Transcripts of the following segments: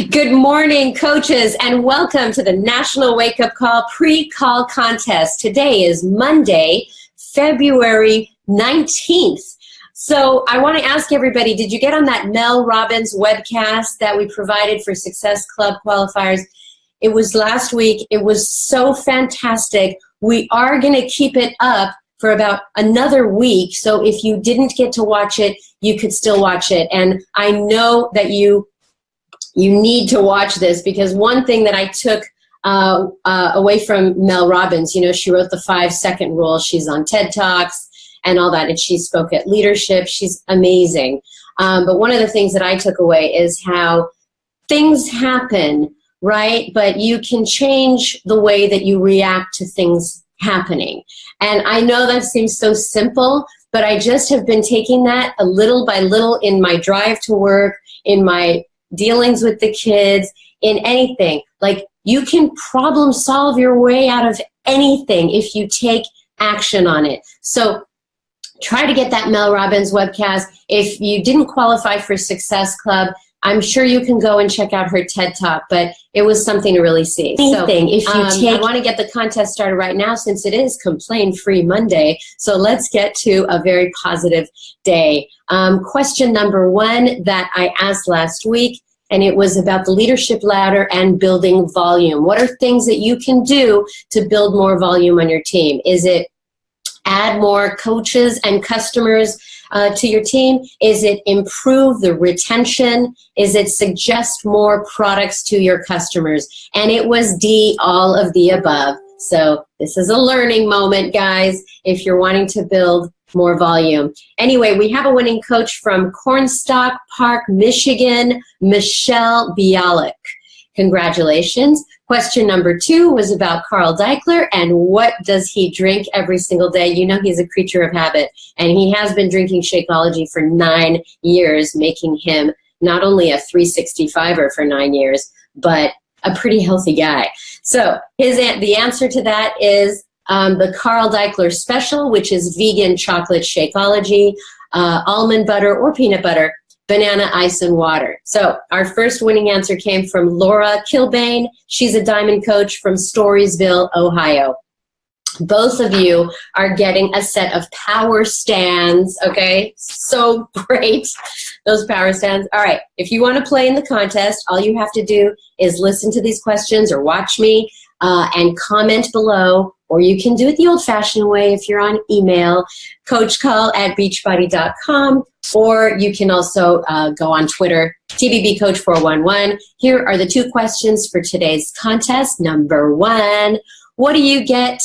Good morning, coaches, and welcome to the National Wake Up Call Pre-Call Contest. Today is Monday, February 19th. So I want to ask everybody, did you get on that Mel Robbins webcast that we provided for Success Club qualifiers? It was last week. It was so fantastic. We are going to keep it up for about another week. So if you didn't get to watch it, you could still watch it. And I know that you need to watch this, because one thing that I took away from Mel Robbins, you know, she wrote the 5-second rule. She's on TED Talks and all that, and she spoke at leadership. She's amazing. But one of the things that I took away is how things happen, right? But you can change the way that you react to things happening. And I know that seems so simple, but I just have been taking that a little by little in my drive to work, in my dealings with the kids, in anything. Like, you can problem solve your way out of anything if you take action on it. So try to get that Mel Robbins webcast. If you didn't qualify for Success Club, I'm sure you can go and check out her TED Talk, but it was something to really see. So, if you I want to get the contest started right now, since it is Complain-Free Monday, so let's get to a very positive day. Question number 1 that I asked last week, and it was about the leadership ladder and building volume. What are things that you can do to build more volume on your team? Is it add more coaches and customers to your team? Is it improve the retention? Is it suggest more products to your customers? And it was D, all of the above. So this is a learning moment, guys, if you're wanting to build more volume. Anyway, we have a winning coach from Cornstalk Park, Michigan, Michelle Bialik. Congratulations. Question number 2 was about Carl Deichler and what does he drink every single day. You know, he's a creature of habit, and he has been drinking Shakeology for 9 years, making him not only a 365er for 9 years, but a pretty healthy guy. So the answer to that is the Carl Deichler Special, which is vegan chocolate Shakeology, almond butter or peanut butter, banana ice and water. So our first winning answer came from Laura Kilbane. She's a diamond coach from Storysville, Ohio. Both of you are getting a set of power stands, okay? So great, those power stands. All right, if you want to play in the contest, all you have to do is listen to these questions or watch me and comment below, or you can do it the old-fashioned way if you're on email, coachcall@beachbody.com, or you can also go on Twitter, TBBCoach411. Here are the 2 questions for today's contest. Number 1, what do you get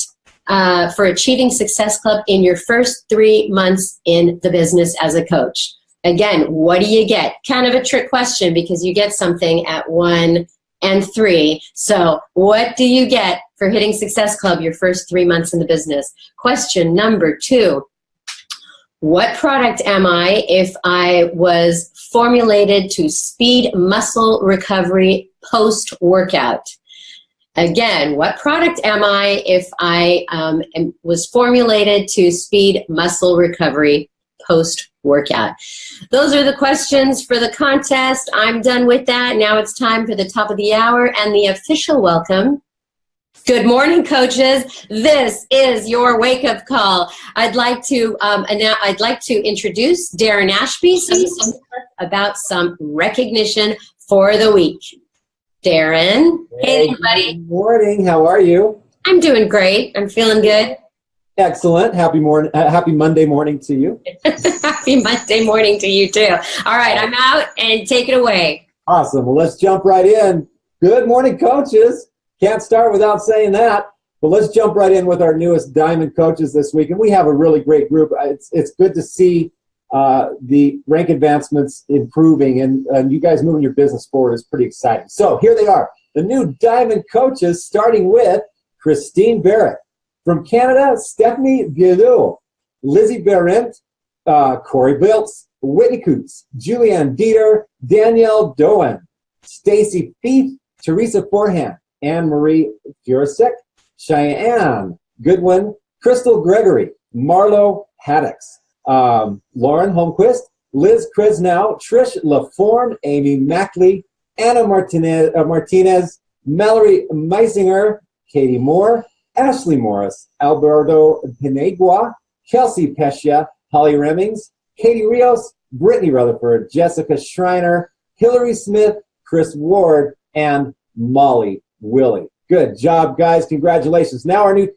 for Achieving Success Club in your first 3 months in the business as a coach? Again, what do you get? Kind of a trick question, because you get something at 1 and 3. So what do you get for hitting Success Club your first 3 months in the business? Question number 2, what product am I if I was formulated to speed muscle recovery post-workout? Again, what product am I if I was formulated to speed muscle recovery post-workout? Those are the questions for the contest. I'm done with that. Now it's time for the top of the hour and the official welcome. Good morning, coaches. This is your wake-up call. I'd like to introduce Darren Ashby about some recognition for the week. Darren. Hey, everybody. Good morning. How are you? I'm doing great. I'm feeling good. Excellent. Happy Monday morning to you. Happy Monday morning to you, too. All right, I'm out, and take it away. Awesome. Well, let's jump right in. Good morning, coaches. Can't start without saying that. But let's jump right in with our newest Diamond coaches this week. And we have a really great group. It's good to see the rank advancements improving, and you guys moving your business forward is pretty exciting. So here they are, the new Diamond coaches, starting with Christine Barrett. From Canada, Stephanie Viaud, Lizzie Berendt, Corey Biltz, Whitney Coots, Julianne Dieter, Danielle Doan, Stacy Feith, Teresa Forehand, Anne-Marie Furasek, Cheyenne Goodwin, Crystal Gregory, Marlo Haddix, Lauren Holmquist, Liz Krisnow, Trish LaForme, Amy Mackley, Anna Martinez, Mallory Meisinger, Katie Moore, Ashley Morris, Alberto Pinegua, Kelsey Pescia, Holly Remings, Katie Rios, Brittany Rutherford, Jessica Schreiner, Hillary Smith, Chris Ward, and Molly Willie. Good job, guys. Congratulations. Now our new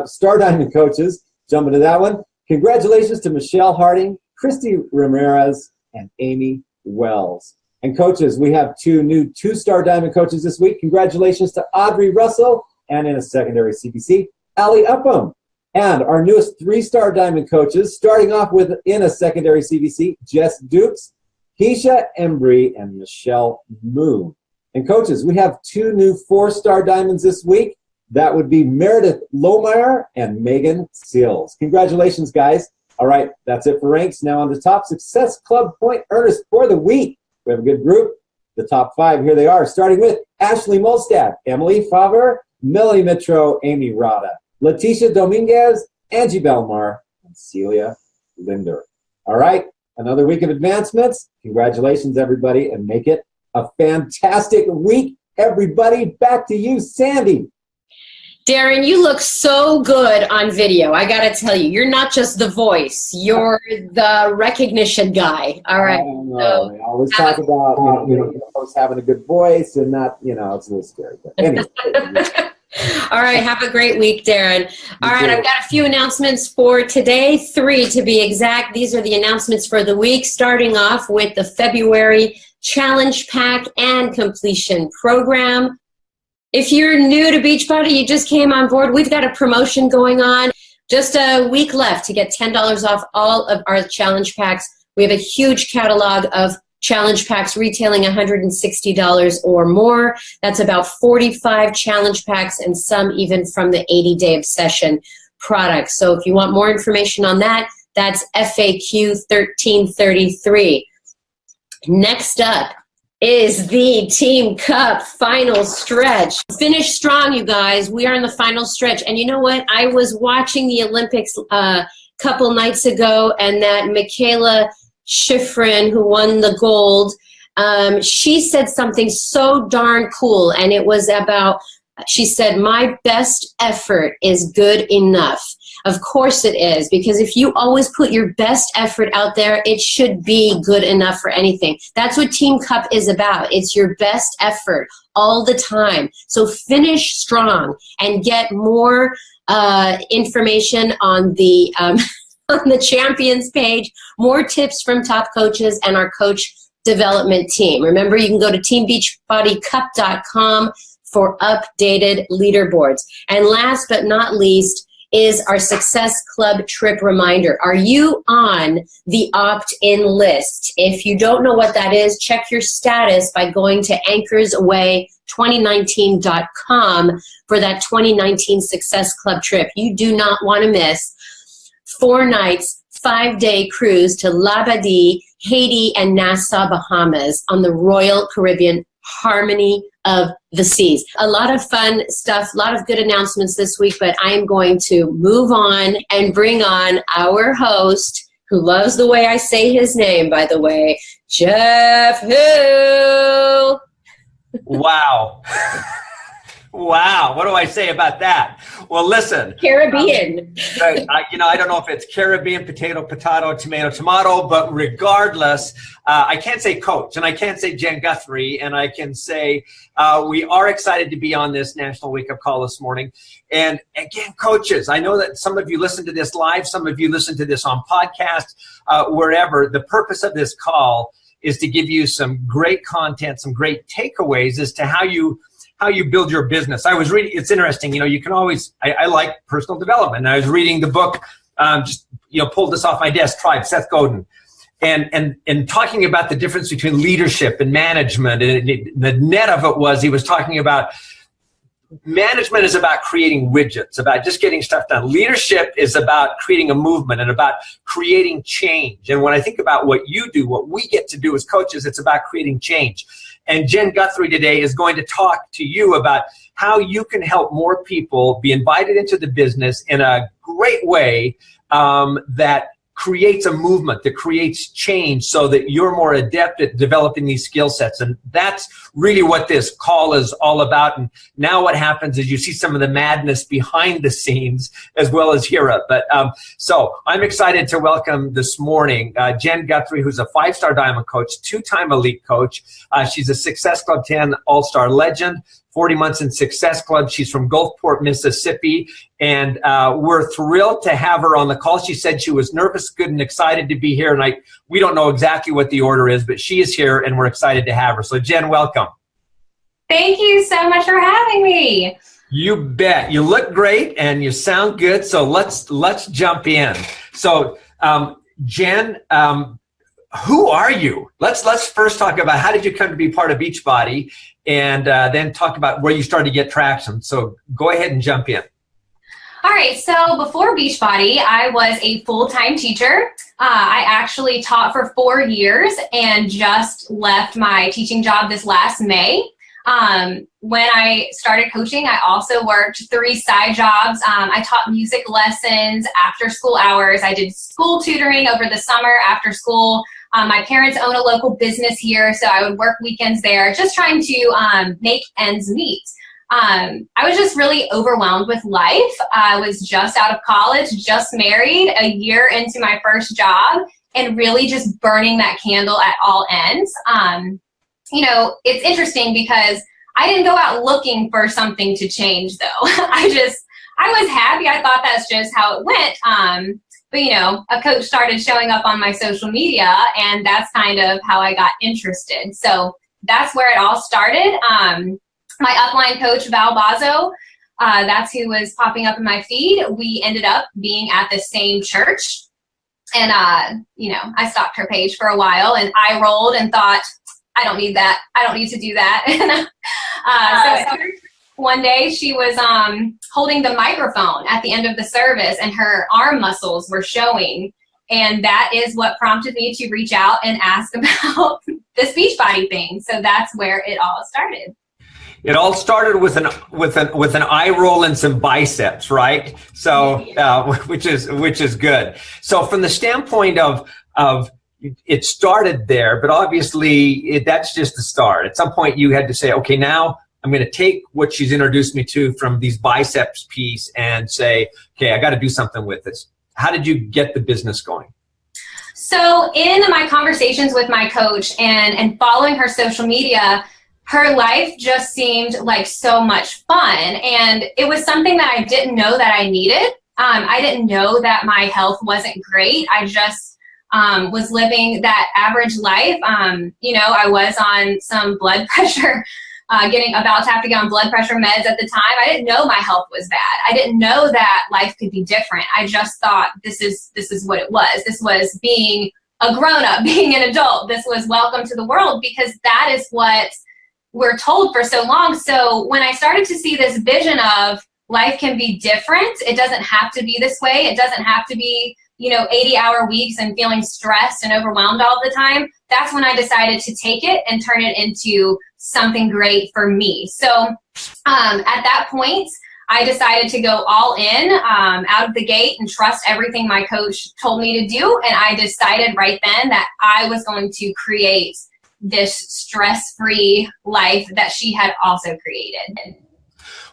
Star Diamond coaches. Jump into that one. Congratulations to Michelle Harding, Christy Ramirez, and Amy Wells. And coaches, we have two new two-star diamond coaches this week. Congratulations to Audrey Russell and in a secondary CBC, Ali Upham. And our newest three-star diamond coaches, starting off with in a secondary CBC, Jess Dukes, Keisha Embry, and Michelle Moon. And coaches, we have two new four-star diamonds this week. That would be Meredith Lohmeyer and Megan Seals. Congratulations, guys. All right, that's it for ranks. Now on the top Success Club point earners for the week. We have a good group. The top five, here they are, starting with Ashley Molstad, Emily Favre, Melanie Mitro, Amy Rada, Leticia Dominguez, Angie Belmar, and Celia Linder. All right, another week of advancements. Congratulations, everybody, and make it a fantastic week, everybody. Back to you, Sandy. Darren, you look so good on video. I got to tell you, you're not just the voice. You're the recognition guy. All right. I don't know. I always talk about, host having a good voice and not, it's a little scary. But anyway. All right. Have a great week, Darren. All right. I've got a few announcements for today, 3 to be exact. These are the announcements for the week, starting off with the February Challenge Pack and Completion Program. If you're new to Beachbody, you just came on board, we've got a promotion going on. Just a week left to get $10 off all of our challenge packs. We have a huge catalog of challenge packs retailing $160 or more. That's about 45 challenge packs and some even from the 80-Day Obsession products. So if you want more information on that, that's FAQ 1333. Next up is the Team Cup final stretch. Finish strong, you guys. We are in the final stretch. And you know what? I was watching the Olympics a couple nights ago, and that Michaela Schifrin, who won the gold, she said something so darn cool, and it was about, she said, my best effort is good enough. Of course it is, because if you always put your best effort out there, it should be good enough for anything. That's what Team Cup is about. It's your best effort all the time. So finish strong and get more information on the on the champions page, more tips from top coaches and our coach development team. Remember, you can go to teambeachbodycup.com for updated leaderboards. And last but not least is our Success Club trip reminder. Are you on the opt-in list? If you don't know what that is, check your status by going to anchorsaway2019.com for that 2019 Success Club trip. You do not want to miss 4 nights, 5-day cruise to Labadee, Haiti, and Nassau, Bahamas on the Royal Caribbean Harmony of the Seas. A lot of fun stuff, a lot of good announcements this week, but I am going to move on and bring on our host, who loves the way I say his name, by the way, Jeff Hill. Wow. Wow. What do I say about that? Well, listen. Caribbean. I don't know if it's Caribbean, potato, tomato, tomato, but regardless, I can't say coach, and I can't say Jen Guthrie, and I can say we are excited to be on this National Wake Up Call this morning. And again, coaches, I know that some of you listen to this live, some of you listen to this on podcast, wherever. The purpose of this call is to give you some great content, some great takeaways as to how you build your business. I was reading, it's interesting, you can always, I like personal development. And I was reading the book, pulled this off my desk, Tribe, Seth Godin, and talking about the difference between leadership and management. And the net of it was, he was talking about management is about creating widgets, about just getting stuff done. Leadership is about creating a movement and about creating change. And when I think about what you do, what we get to do as coaches, it's about creating change. And Jen Guthrie today is going to talk to you about how you can help more people be invited into the business in a great way that creates a movement, that creates change so that you're more adept at developing these skill sets. And that's really what this call is all about. And now what happens is you see some of the madness behind the scenes as well as hear it. But so I'm excited to welcome this morning Jen Guthrie, who's a 5-star Diamond coach, 2-time elite coach. She's a Success Club 10 All-Star legend, 40 months in Success Club. She's from Gulfport, Mississippi, and we're thrilled to have her on the call. She said she was nervous, good, and excited to be here, and we don't know exactly what the order is, but she is here, and we're excited to have her. So, Jen, welcome. Thank you so much for having me. You bet. You look great, and you sound good, so let's jump in. So, Jen, who are you? Let's first talk about how did you come to be part of Beachbody, and then talk about where you started to get traction. So go ahead and jump in. All right, so before Beachbody, I was a full-time teacher. I actually taught for 4 years and just left my teaching job this last May. When I started coaching, I also worked 3 side jobs. I taught music lessons after school hours. I did school tutoring over the summer after school. My parents own a local business here, so I would work weekends there, just trying to make ends meet. I was just really overwhelmed with life. I was just out of college, just married, a year into my first job, and really just burning that candle at all ends. You know, it's interesting because I didn't go out looking for something to change, though. I was happy. I thought that's just how it went. But, you know, a coach started showing up on my social media, and that's kind of how I got interested. So that's where it all started. My upline coach, Val Bazzo, that's who was popping up in my feed. We ended up being at the same church. And, you know, I stalked her page for a while, and I rolled and thought, I don't need that. I don't need to do that. So one day she was holding the microphone at the end of the service, and her arm muscles were showing. And that is what prompted me to reach out and ask about this Beachbody thing. So that's where it all started. It all started with an eye roll and some biceps, right? So which is good. So from the standpoint of it started there, but obviously that's just the start. At some point you had to say, okay, now I'm going to take what she's introduced me to from these biceps piece and say, okay, I got to do something with this. How did you get the business going? So in my conversations with my coach and following her social media, her life just seemed like so much fun. And it was something that I didn't know that I needed. I didn't know that my health wasn't great. I just was living that average life. You know, I was on some blood pressure, about to have to get on blood pressure meds at the time. I didn't know my health was bad. I didn't know that life could be different. I just thought this is what it was. This was being a grown-up, being an adult. This was welcome to the world, because that is what we're told for so long. So when I started to see this vision of life can be different, it doesn't have to be this way. It doesn't have to be, you know, 80-hour weeks and feeling stressed and overwhelmed all the time. That's when I decided to take it and turn it into something great for me. So at that point, I decided to go all in out of the gate and trust everything my coach told me to do. And I decided right then that I was going to create this stress-free life that she had also created.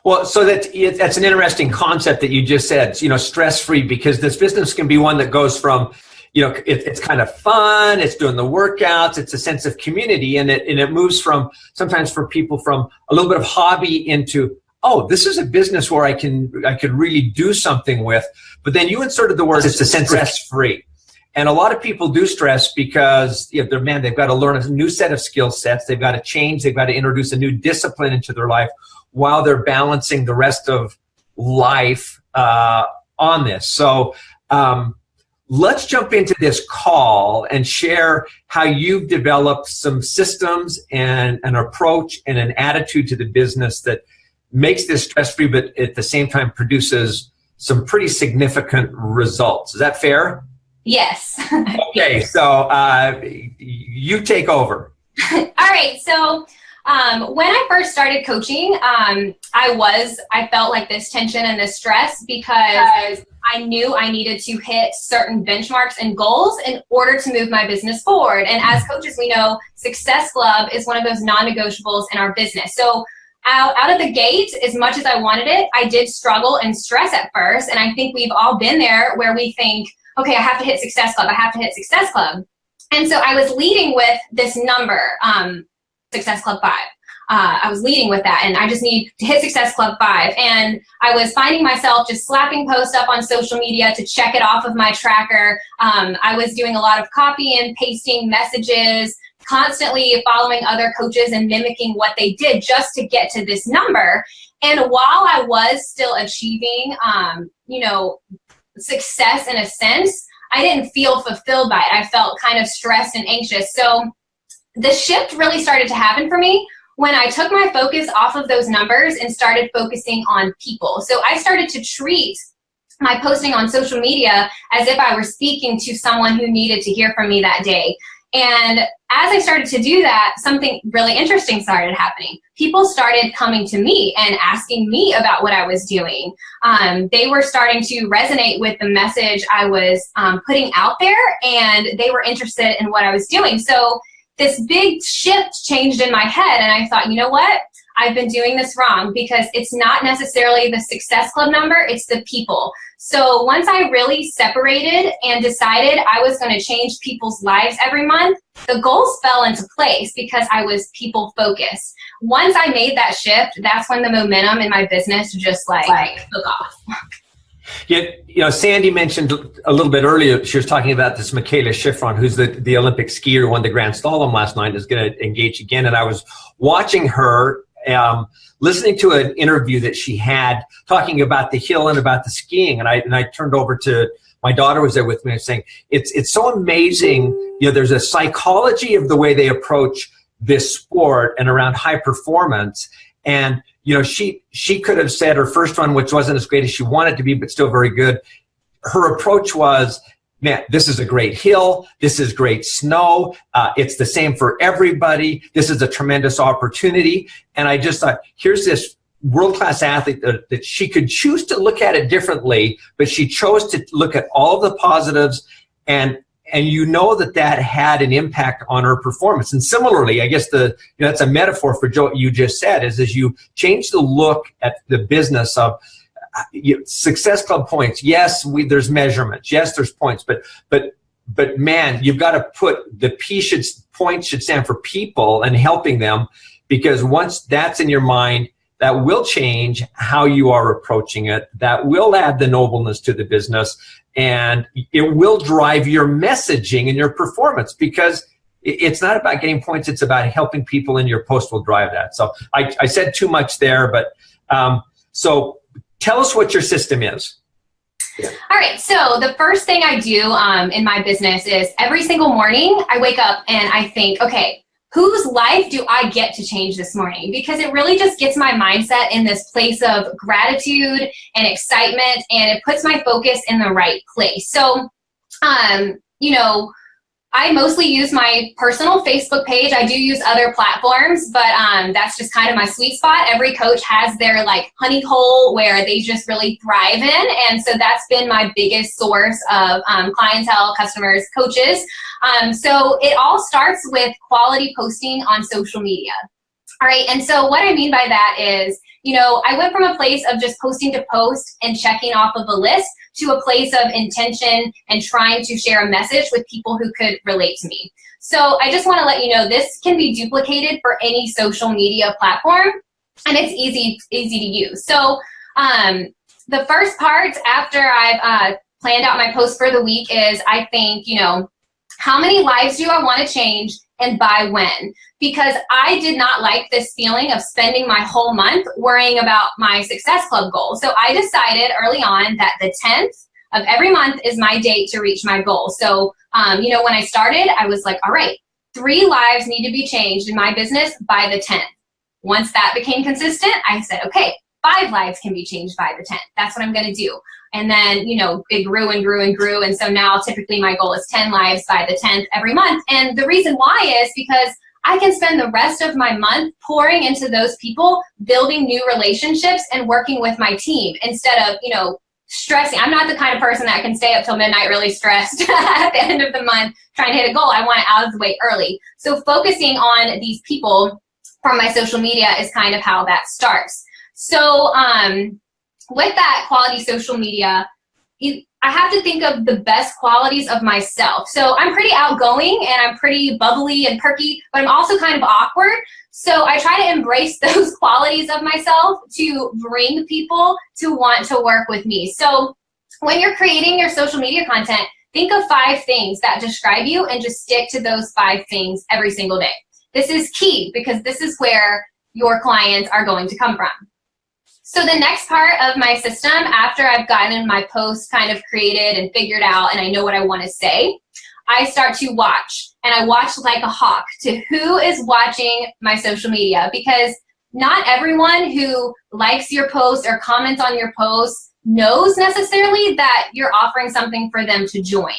Well, so that's an interesting concept that you just said, you know, stress-free, because this business can be one that goes from, you know, it's kind of fun, it's doing the workouts, it's a sense of community, and it moves from, sometimes for people, from a little bit of hobby into, oh, this is a business where I could really do something with. But then you inserted the word, it's a sense of stress-free. And a lot of people do stress because, you know, they've got to learn a new set of skill sets. They've got to change. They've got to introduce a new discipline into their life while they're balancing the rest of life on this. So let's jump into this call and share how you've developed some systems and an approach and an attitude to the business that makes this stress-free, but at the same time produces some pretty significant results. Is that fair? Yes. Okay, so you take over. All right, so When I first started coaching, I felt like this tension and this stress because I knew I needed to hit certain benchmarks and goals in order to move my business forward. And as coaches, we know Success Club is one of those non-negotiables in our business. So out of the gate, as much as I wanted it, I did struggle and stress at first. And I think we've all been there where we think, okay, I have to hit Success Club. I have to hit Success Club. And so I was leading with this number, Success Club 5. I was leading with that, and I just need to hit Success Club 5. And I was finding myself just slapping posts up on social media to check it off of my tracker. I was doing a lot of copy and pasting messages, constantly following other coaches and mimicking what they did just to get to this number. And while I was still achieving, success in a sense, I didn't feel fulfilled by it. I felt kind of stressed and anxious. So the shift really started to happen for me when I took my focus off of those numbers and started focusing on people. So I started to treat my posting on social media as if I were speaking to someone who needed to hear from me that day. And as I started to do that, something really interesting started happening. People started coming to me and asking me about what I was doing. They were starting to resonate with the message I was putting out there, and they were interested in what I was doing. So this big shift changed in my head, and I thought, you know what? I've been doing this wrong, because it's not necessarily the Success Club number, it's the people. So once I really separated and decided I was going to change people's lives every month, the goals fell into place because I was people focused. Once I made that shift, that's when the momentum in my business just like took off. Yeah, Sandy mentioned a little bit earlier, she was talking about this Michaela Schifrin, who's the Olympic skier who won the Grand Slalom last night, is going to engage again. And I was watching her, listening to an interview that she had talking about the hill and about the skiing. And I turned over to my daughter, was there with me, and saying, it's so amazing. There's a psychology of the way they approach this sport and around high performance. And she could have said her first one, which wasn't as great as she wanted to be, but still very good. Her approach was, man, this is a great hill. This is great snow. It's the same for everybody. This is a tremendous opportunity. And I just thought, here's this world-class athlete that she could choose to look at it differently, but she chose to look at all the positives, and that had an impact on her performance. And similarly, I guess that's a metaphor for what you just said, is as you change the look at the business of Success Club points. Yes, there's measurements. Yes, there's points, but man, you've got to put the points should stand for people and helping them, because once that's in your mind, that will change how you are approaching it. That will add the nobleness to the business, and it will drive your messaging and your performance, because it's not about getting points. It's about helping people, and your post will drive that. So I said too much there, but so tell us what your system is. Yeah. All right. So the first thing I do in my business is every single morning I wake up and I think, okay, whose life do I get to change this morning? Because it really just gets my mindset in this place of gratitude and excitement, and it puts my focus in the right place. So, I mostly use my personal Facebook page. I do use other platforms, but that's just kind of my sweet spot. Every coach has their honey hole where they just really thrive in. And so that's been my biggest source of clientele, customers, coaches. So it all starts with quality posting on social media. All right. And so what I mean by that is, I went from a place of just posting to post and checking off of a list to a place of intention and trying to share a message with people who could relate to me. So I just want to let you know this can be duplicated for any social media platform, and it's easy to use. So the first part after I've planned out my post for the week is I think, how many lives do I want to change and by when? Because I did not like this feeling of spending my whole month worrying about my Success Club goal. So I decided early on that the 10th of every month is my date to reach my goal. So, when I started, I was like, all right, 3 lives need to be changed in my business by the 10th. Once that became consistent, I said, okay, 5 lives can be changed by the 10th. That's what I'm going to do. And then, it grew and grew and grew. And so now typically my goal is 10 lives by the 10th every month. And the reason why is because I can spend the rest of my month pouring into those people, building new relationships, and working with my team instead of, stressing. I'm not the kind of person that can stay up till midnight really stressed at the end of the month trying to hit a goal. I want it out of the way early. So focusing on these people from my social media is kind of how that starts. So with that quality social media, I have to think of the best qualities of myself. So I'm pretty outgoing and I'm pretty bubbly and perky, but I'm also kind of awkward. So I try to embrace those qualities of myself to bring people to want to work with me. So when you're creating your social media content, think of 5 things that describe you and just stick to those 5 things every single day. This is key because this is where your clients are going to come from. So the next part of my system, after I've gotten my post kind of created and figured out and I know what I want to say, I start to watch. And I watch like a hawk to who is watching my social media, because not everyone who likes your post or comments on your post knows necessarily that you're offering something for them to join.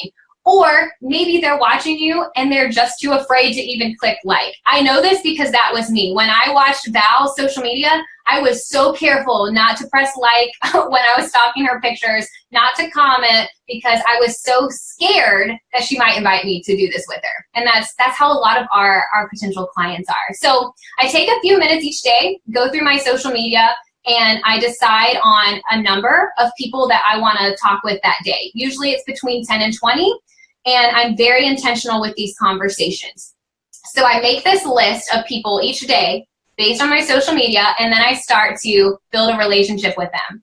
Or maybe they're watching you and they're just too afraid to even click like. I know this because that was me. When I watched Val's social media, I was so careful not to press like when I was stalking her pictures, not to comment, because I was so scared that she might invite me to do this with her. And that's how a lot of our potential clients are. So I take a few minutes each day, go through my social media, and I decide on a number of people that I want to talk with that day. Usually it's between 10 and 20. And I'm very intentional with these conversations. So I make this list of people each day based on my social media, and then I start to build a relationship with them.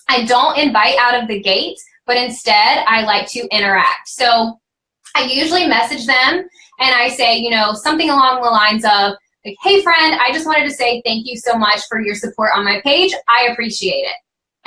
I don't invite out of the gate, but instead I like to interact. So I usually message them and I say, something along the lines of, like, hey friend, I just wanted to say thank you so much for your support on my page. I appreciate it.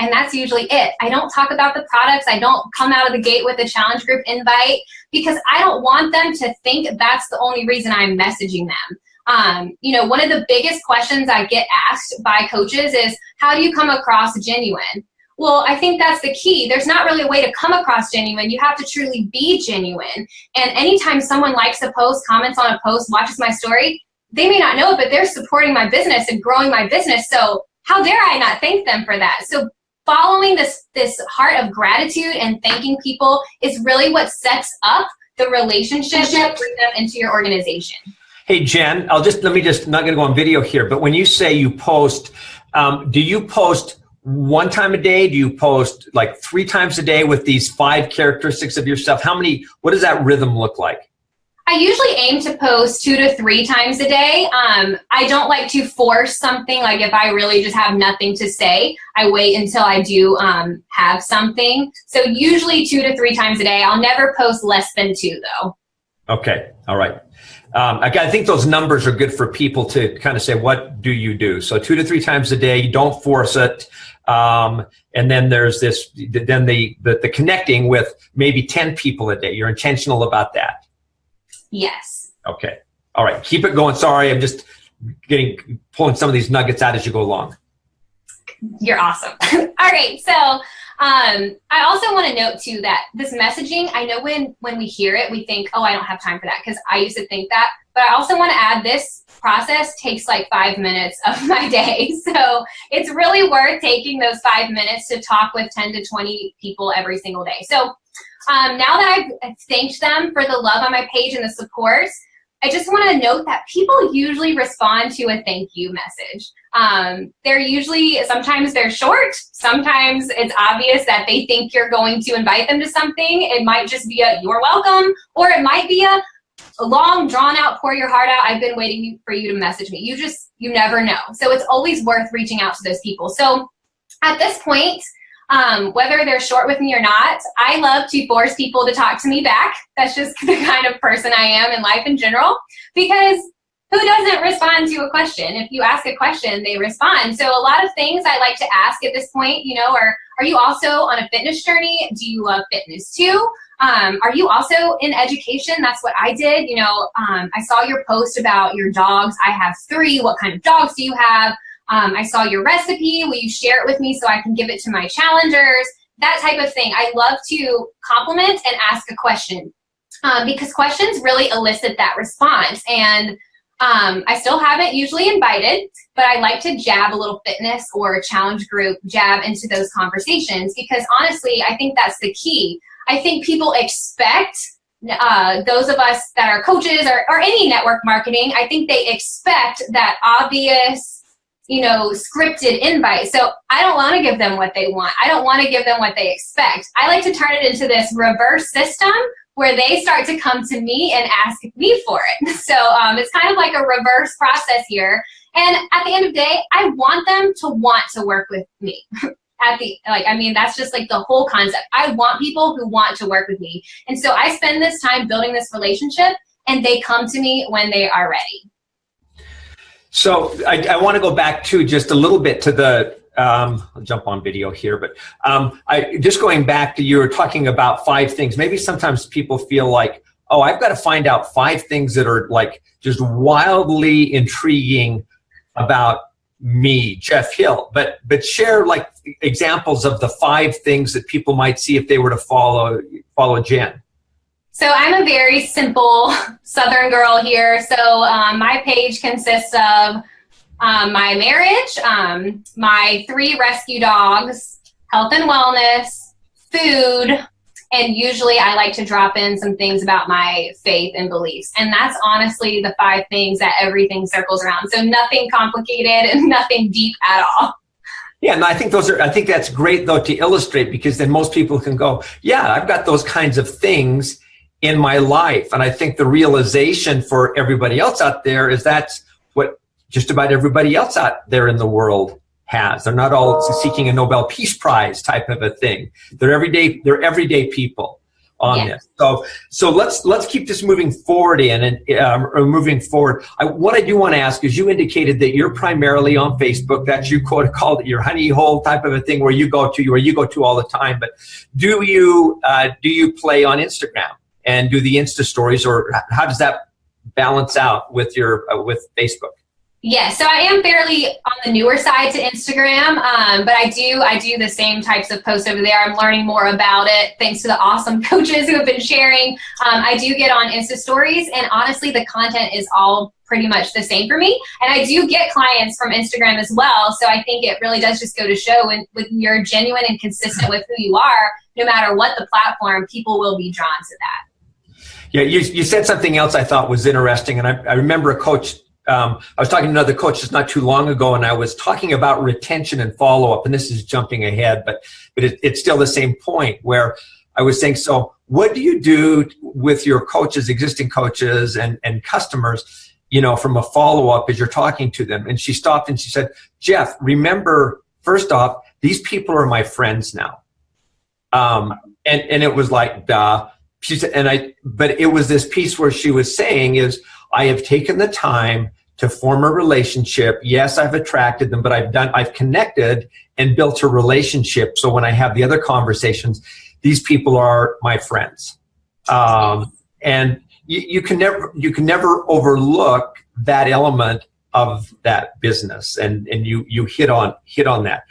And that's usually it. I don't talk about the products. I don't come out of the gate with a challenge group invite because I don't want them to think that's the only reason I'm messaging them. One of the biggest questions I get asked by coaches is, how do you come across genuine? Well, I think that's the key. There's not really a way to come across genuine. You have to truly be genuine. And anytime someone likes a post, comments on a post, watches my story, they may not know it, but they're supporting my business and growing my business. So how dare I not thank them for that? So following this heart of gratitude and thanking people is really what sets up the relationship to bring them into your organization. Hey, Jen, not going to go on video here, but when you say you post, do you post one time a day? Do you post like 3 times a day with these 5 characteristics of yourself? What does that rhythm look like? I usually aim to post 2 to 3 times a day. I don't like to force something. Like if I really just have nothing to say, I wait until I do have something. So usually 2 to 3 times a day. I'll never post less than 2 though. Okay. All right. I think those numbers are good for people to kind of say, what do you do? So 2 to 3 times a day, you don't force it. And then there's the connecting with maybe 10 people a day. You're intentional about that. Yes. Okay. All right. Keep it going. Sorry, I'm just pulling some of these nuggets out as you go along. You're awesome. All right. So I also want to note too that this messaging, I know when we hear it, we think, oh, I don't have time for that, because I used to think that. But I also want to add this process takes like 5 minutes of my day. So it's really worth taking those 5 minutes to talk with 10 to 20 people every single day. So now that I've thanked them for the love on my page and the support, I just want to note that people usually respond to a thank you message. Sometimes they're short, sometimes it's obvious that they think you're going to invite them to something. It might just be a you're welcome, or it might be a long, drawn out, pour your heart out, I've been waiting for you to message me. You never know. So it's always worth reaching out to those people. So at this point, whether they're short with me or not, I love to force people to talk to me back. That's just the kind of person I am in life in general, because who doesn't respond to a question? If you ask a question, they respond. So a lot of things I like to ask at this point, are you also on a fitness journey? Do you love fitness too? Are you also in education? That's what I did. I saw your post about your dogs. I have 3. What kind of dogs do you have? I saw your recipe. Will you share it with me so I can give it to my challengers? That type of thing. I love to compliment and ask a question because questions really elicit that response. And I still haven't usually invited, but I like to jab a little fitness or challenge group jab into those conversations, because honestly, I think that's the key. I think people expect, those of us that are coaches or any network marketing, I think they expect that obvious, scripted invite. So I don't want to give them what they want. I don't want to give them what they expect. I like to turn it into this reverse system where they start to come to me and ask me for it. So it's kind of like a reverse process here. And at the end of the day, I want them to want to work with me. That's just like the whole concept. I want people who want to work with me. And so I spend this time building this relationship, and they come to me when they are ready. So I want to go back to just a little bit to the, I'll jump on video here, but just going back to, you were talking about 5 things. Maybe sometimes people feel like, oh, I've got to find out 5 things that are like just wildly intriguing about me, Jeff Hill, but share like examples of the 5 things that people might see if they were to follow Jen. So I'm a very simple Southern girl here. So my page consists of my marriage, my 3 rescue dogs, health and wellness, food, and usually I like to drop in some things about my faith and beliefs. And that's honestly the 5 things that everything circles around. So nothing complicated and nothing deep at all. Yeah, and I think that's great though to illustrate, because then most people can go, yeah, I've got those kinds of things in my life. And I think the realization for everybody else out there is that's what just about everybody else out there in the world has. They're not all seeking a Nobel Peace Prize type of a thing. They're everyday people on this. So let's keep this moving forward moving forward. What I do want to ask is, you indicated that you're primarily on Facebook. That's you called it your honey hole type of a thing where you go to all the time. But do you play on Instagram and do the Insta stories, or how does that balance out with with Facebook? Yeah, so I am fairly on the newer side to Instagram, but I do the same types of posts over there. I'm learning more about it thanks to the awesome coaches who have been sharing. I do get on Insta stories, and honestly, the content is all pretty much the same for me. And I do get clients from Instagram as well, so I think it really does just go to show when you're genuine and consistent with who you are, no matter what the platform, people will be drawn to that. Yeah, you said something else I thought was interesting, and I remember a coach. I was talking to another coach just not too long ago, and I was talking about retention and follow-up, and this is jumping ahead, but it's still the same point where I was saying, so what do you do with your coaches, existing coaches and customers, from a follow-up as you're talking to them? And she stopped and she said, Jeff, remember, first off, these people are my friends now. And it was like, duh. She said, but it was this piece where she was saying is, I have taken the time to form a relationship. Yes, I've attracted them, but I've connected and built a relationship. So when I have the other conversations, these people are my friends. And you can never overlook that element of that business. And you hit on that.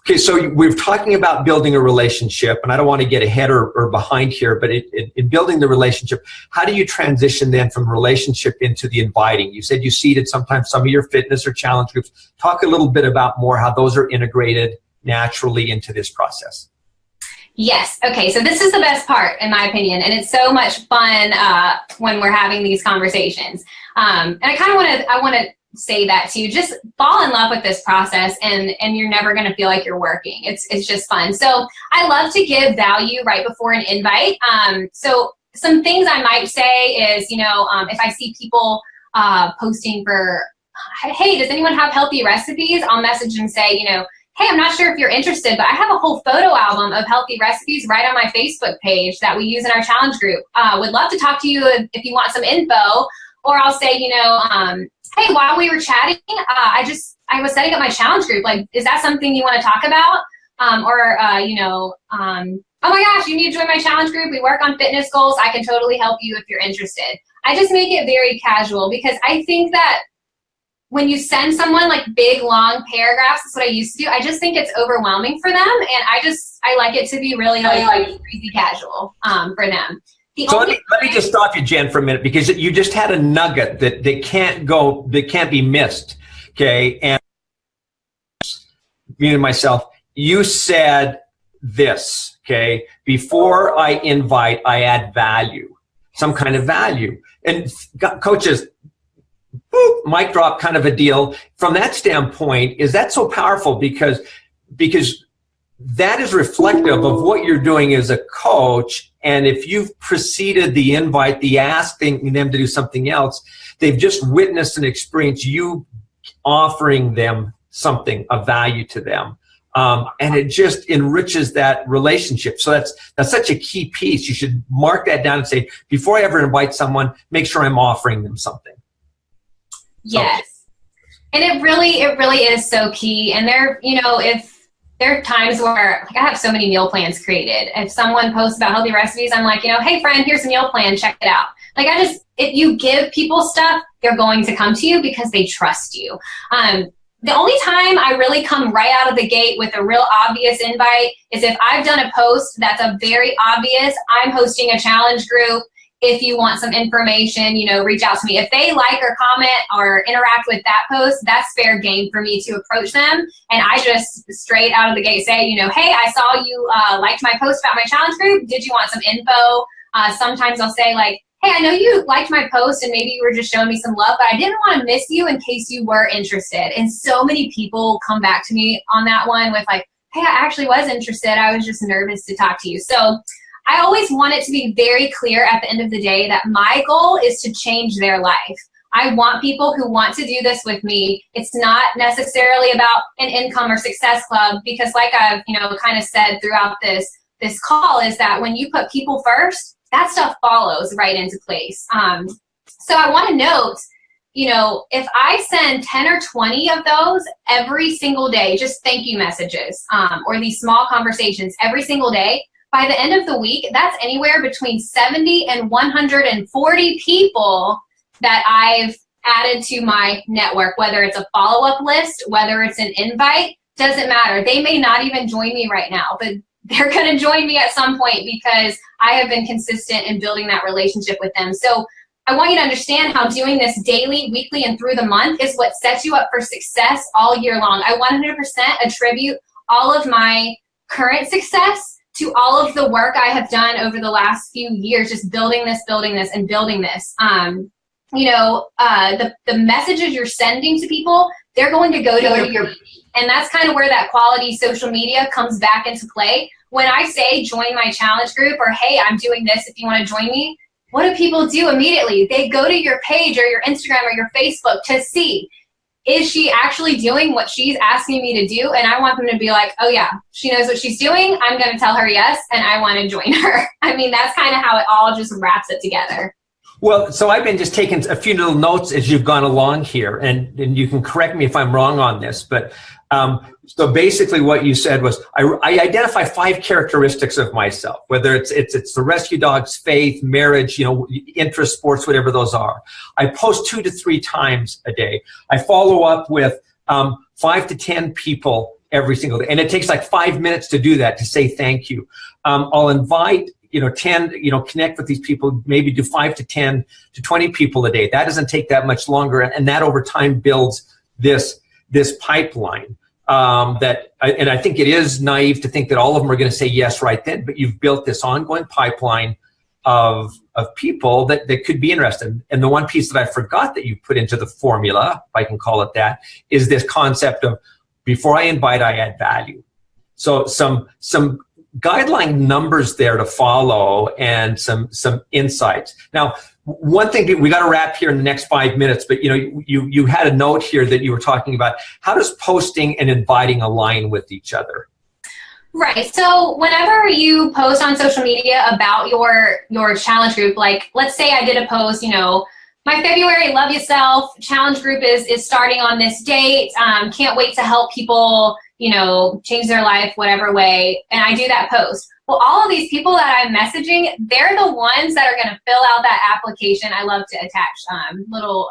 Okay, so we're talking about building a relationship, and I don't want to get ahead or behind here, but in building the relationship, how do you transition then from relationship into the inviting? You said you seeded sometimes some of your fitness or challenge groups. Talk a little bit about more how those are integrated naturally into this process. Yes. Okay. So this is the best part, in my opinion, and it's so much fun when we're having these conversations. And I want to say that to you, just fall in love with this process, and you're never going to feel like you're working. It's just fun. So I love to give value right before an invite. So some things I might say is, if I see people posting for, hey, does anyone have healthy recipes? I'll message and say, hey, I'm not sure if you're interested, but I have a whole photo album of healthy recipes right on my Facebook page that we use in our challenge group. Would love to talk to you if you want some info. Or I'll say, hey, while we were chatting, I was setting up my challenge group. Like, is that something you want to talk about? Oh my gosh, you need to join my challenge group. We work on fitness goals. I can totally help you if you're interested. I just make it very casual, because I think that when you send someone like big, long paragraphs, that's what I used to do. I just think it's overwhelming for them. And I like it to be really, really like crazy casual for them. So let me just stop you, Jen, for a minute, because you just had a nugget that can't be missed. Okay. And me and myself, you said this, okay, before I invite, I add value, some kind of value. And coaches, boop, mic drop kind of a deal. From that standpoint, is that so powerful? Because that is reflective of what you're doing as a coach. And if you've preceded the invite, the asking them to do something else, they've just witnessed and experienced you offering them something of value to them. And it just enriches that relationship. So that's such a key piece. You should mark that down and say, before I ever invite someone, make sure I'm offering them something. Yes. And it really is so key. And if there are times where I have so many meal plans created. If someone posts about healthy recipes, I'm like, hey friend, here's a meal plan, check it out. If you give people stuff, they're going to come to you because they trust you. The only time I really come right out of the gate with a real obvious invite is if I've done a post that's a very obvious, I'm hosting a challenge group. If you want some information, reach out to me. If they like or comment or interact with that post, that's fair game for me to approach them. And I just straight out of the gate say, hey, I saw you liked my post about my challenge group. Did you want some info? Sometimes I'll say like, hey, I know you liked my post and maybe you were just showing me some love, but I didn't want to miss you in case you were interested. And so many people come back to me on that one with like, hey, I actually was interested. I was just nervous to talk to you. So I always want it to be very clear at the end of the day that my goal is to change their life. I want people who want to do this with me. It's not necessarily about an income or success club, because like I've, kind of said throughout this call, is that when you put people first, that stuff follows right into place. So I want to note, if I send 10 or 20 of those every single day, just thank you messages, or these small conversations every single day, by the end of the week, that's anywhere between 70 and 140 people that I've added to my network, whether it's a follow-up list, whether it's an invite, doesn't matter. They may not even join me right now, but they're going to join me at some point because I have been consistent in building that relationship with them. So I want you to understand how doing this daily, weekly, and through the month is what sets you up for success all year long. I 100% attribute all of my current success to all of the work I have done over the last few years, just building this, and building this. The messages you're sending to people, they're going to go to your, and that's kind of where that quality social media comes back into play. When I say join my challenge group, or hey, I'm doing this if you want to join me, what do people do immediately? They go to your page or your Instagram or your Facebook to see, is she actually doing what she's asking me to do? And I want them to be like, oh yeah, she knows what she's doing. I'm going to tell her yes, and I want to join her. I mean, that's kind of how it all just wraps it together. Well, so I've been just taking a few little notes as you've gone along here, and you can correct me if I'm wrong on this, but so basically what you said was, I identify 5 characteristics of myself, whether it's the rescue dog's faith, marriage, interest, sports, whatever those are. I post 2 to 3 times a day. I follow up with 5 to 10 people every single day, and it takes like 5 minutes to do that, to say thank you. I'll invite 10, connect with these people, maybe do 5 to 10 to 20 people a day. That doesn't take that much longer. And that over time builds this pipeline and I think it is naive to think that all of them are going to say yes right then, but you've built this ongoing pipeline of people that could be interested. And the one piece that I forgot that you put into the formula, if I can call it that, is this concept of before I invite, I add value. So some guideline numbers there to follow and some insights. Now, one thing, we got to wrap here in the next 5 minutes, but you had a note here that you were talking about. How does posting and inviting align with each other? Right. So whenever you post on social media about your challenge group, like let's say I did a post, my February Love Yourself challenge group is starting on this date. Can't wait to help people, change their life, whatever way. And I do that post. Well, all of these people that I'm messaging, they're the ones that are going to fill out that application. I love to attach little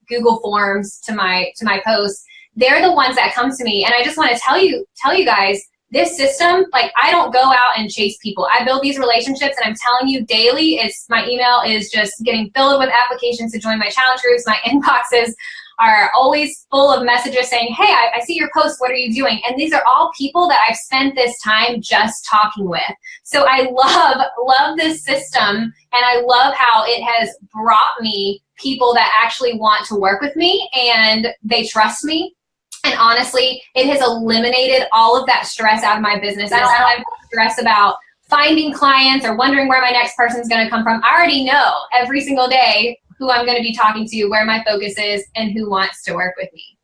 Google forms to my posts. They're the ones that come to me. And I just want to tell you guys this system, like I don't go out and chase people. I build these relationships, and I'm telling you daily, my email is just getting filled with applications to join my challenge groups. My inboxes are always full of messages saying, hey, I see your post, what are you doing? And these are all people that I've spent this time just talking with. So I love this system, and I love how it has brought me people that actually want to work with me and they trust me. And honestly, it has eliminated all of that stress out of my business. I don't have to stress about finding clients or wondering where my next person is going to come from. I already know every single day who I'm going to be talking to, where my focus is, and who wants to work with me.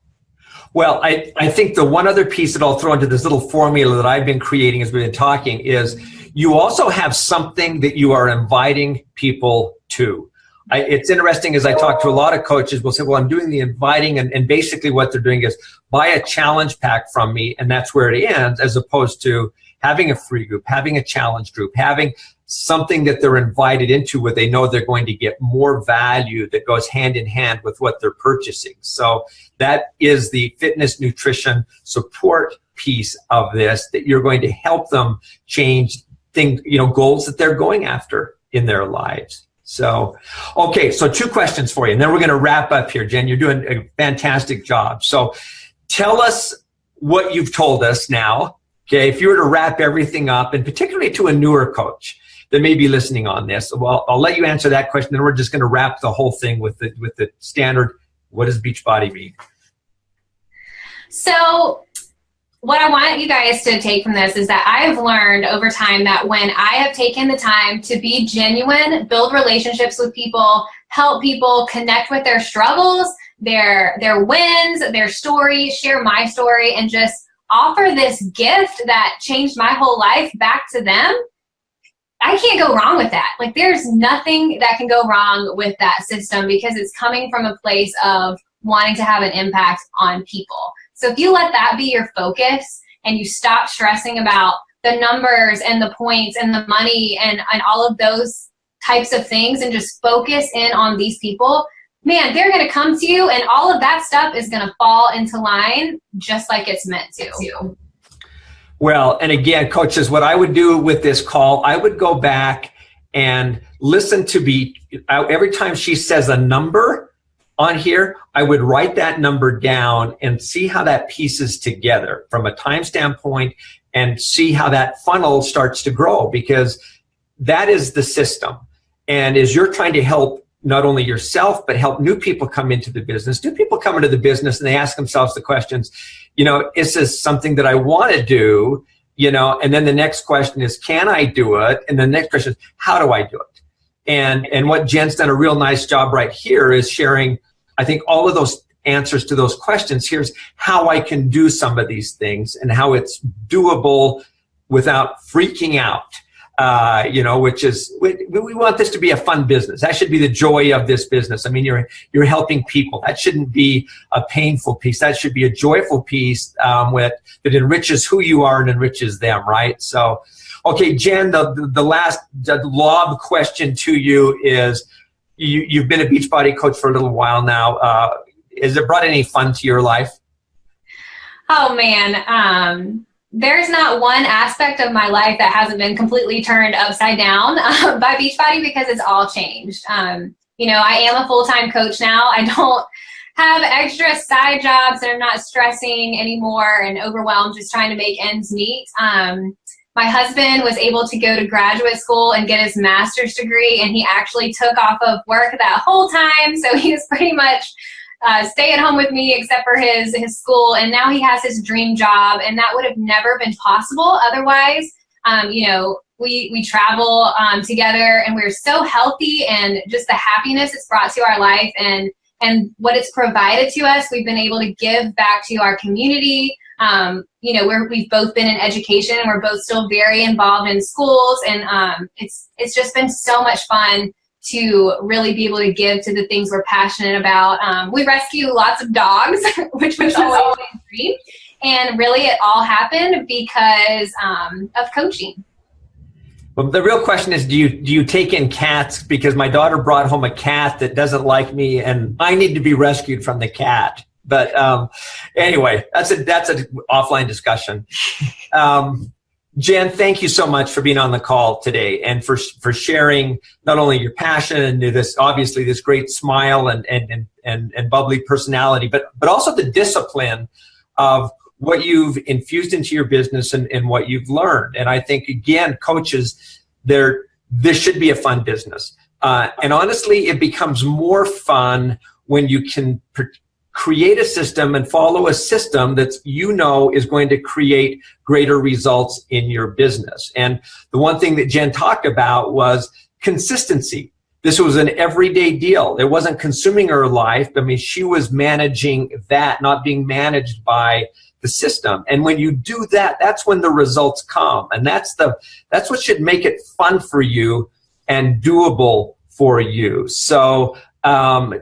Well, I think the one other piece that I'll throw into this little formula that I've been creating as we've been talking is you also have something that you are inviting people to. It's interesting, as I talk to a lot of coaches, we'll say, well, I'm doing the inviting, and basically what they're doing is buy a challenge pack from me, and that's where it ends, as opposed to having a free group, having a challenge group, having something that they're invited into where they know they're going to get more value that goes hand in hand with what they're purchasing. So that is the fitness, nutrition, support piece of this, that you're going to help them change things, goals that they're going after in their lives. So, okay, so 2 questions for you, and then we're going to wrap up here. Jen, you're doing a fantastic job. So tell us what you've told us now, okay, if you were to wrap everything up, and particularly to a newer coach that may be listening on this. Well, I'll let you answer that question, then we're just going to wrap the whole thing with the standard, what does Beachbody mean? So what I want you guys to take from this is that I have learned over time that when I have taken the time to be genuine, build relationships with people, help people connect with their struggles, their wins, their story, share my story, and just offer this gift that changed my whole life back to them, I can't go wrong with that. Like, there's nothing that can go wrong with that system because it's coming from a place of wanting to have an impact on people. So if you let that be your focus and you stop stressing about the numbers and the points and the money and all of those types of things and just focus in on these people, man, they're going to come to you, and all of that stuff is going to fall into line just like it's meant to. Well, and again, coaches, what I would do with this call, I would go back and listen to every time she says a number on here, I would write that number down and see how that pieces together from a time standpoint and see how that funnel starts to grow, because that is the system. And as you're trying to help not only yourself, but help new people come into the business, new people come into the business and they ask themselves the questions, is this something that I want to do? And then the next question is, can I do it? And the next question is, how do I do it? And what Jen's done a real nice job right here is sharing, I think, all of those answers to those questions. Here's how I can do some of these things and how it's doable without freaking out. Which is, we want this to be a fun business. That should be the joy of this business. I mean, you're helping people. That shouldn't be a painful piece. That should be a joyful piece that enriches who you are and enriches them, right? So, okay, Jen, the last lob question to you is, you've been a Beachbody coach for a little while now. Has it brought any fun to your life? Oh, man. There's not one aspect of my life that hasn't been completely turned upside down by Beachbody, because it's all changed. I am a full-time coach now. I don't have extra side jobs, and I'm not stressing anymore and overwhelmed just trying to make ends meet. My husband was able to go to graduate school and get his master's degree, and he actually took off of work that whole time. So he was pretty much stay at home with me except for his school, and now he has his dream job, and that would have never been possible otherwise. We travel together, and we're so healthy, and just the happiness it's brought to our life and what it's provided to us, we've been able to give back to our community. We've both been in education, and we're both still very involved in schools, and it's just been so much fun to really be able to give to the things we're passionate about. We rescue lots of dogs, which was always a dream. And really it all happened because of coaching. Well, the real question is, do you take in cats? Because my daughter brought home a cat that doesn't like me, and I need to be rescued from the cat. But anyway, that's an offline discussion. Jen, thank you so much for being on the call today and for sharing not only your passion and this obviously this great smile and bubbly personality, but also the discipline of what you've infused into your business and what you've learned. And I think, again, coaches, this should be a fun business. And honestly, it becomes more fun when you can create a system and follow a system that is going to create greater results in your business. And the one thing that Jen talked about was consistency. This was an everyday deal. It wasn't consuming her life. I mean, she was managing that, not being managed by the system. And when you do that, that's when the results come. And that's what should make it fun for you and doable for you. So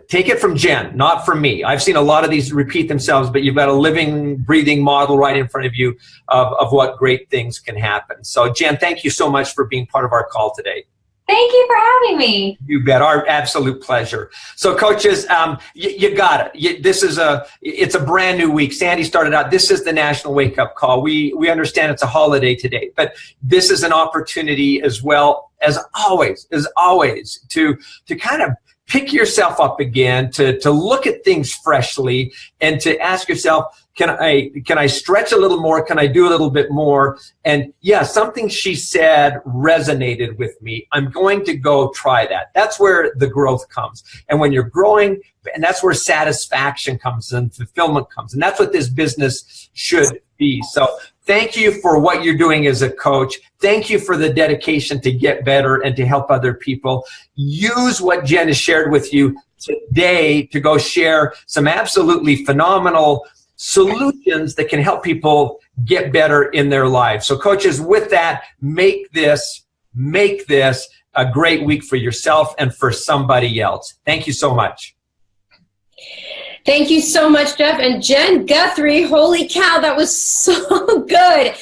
take it from Jen, not from me. I've seen a lot of these repeat themselves, but you've got a living, breathing model right in front of you of what great things can happen. So Jen, thank you so much for being part of our call today. Thank you for having me. You bet. Our absolute pleasure. So coaches, you got it. It's a brand new week. Sandy started out, this is the National Wake Up Call. We understand it's a holiday today, but this is an opportunity as well as always, to kind of pick yourself up again, to look at things freshly and to ask yourself, can I stretch a little more? Can I do a little bit more? And yeah, something she said resonated with me. I'm going to go try that. That's where the growth comes. And when you're growing, and that's where satisfaction comes and fulfillment comes. And that's what this business should be. So thank you for what you're doing as a coach. Thank you for the dedication to get better and to help other people. Use what Jen has shared with you today to go share some absolutely phenomenal solutions that can help people get better in their lives. So coaches, with that, make this a great week for yourself and for somebody else. Thank you so much. Thank you so much, Jeff. And Jen Guthrie, holy cow, that was so good.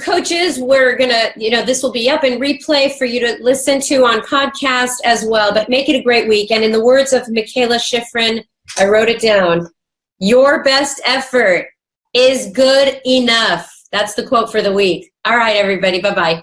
Coaches, we're going to, this will be up in replay for you to listen to on podcast as well, but make it a great week. And in the words of Michaela Schifrin, I wrote it down, your best effort is good enough. That's the quote for the week. All right, everybody. Bye-bye.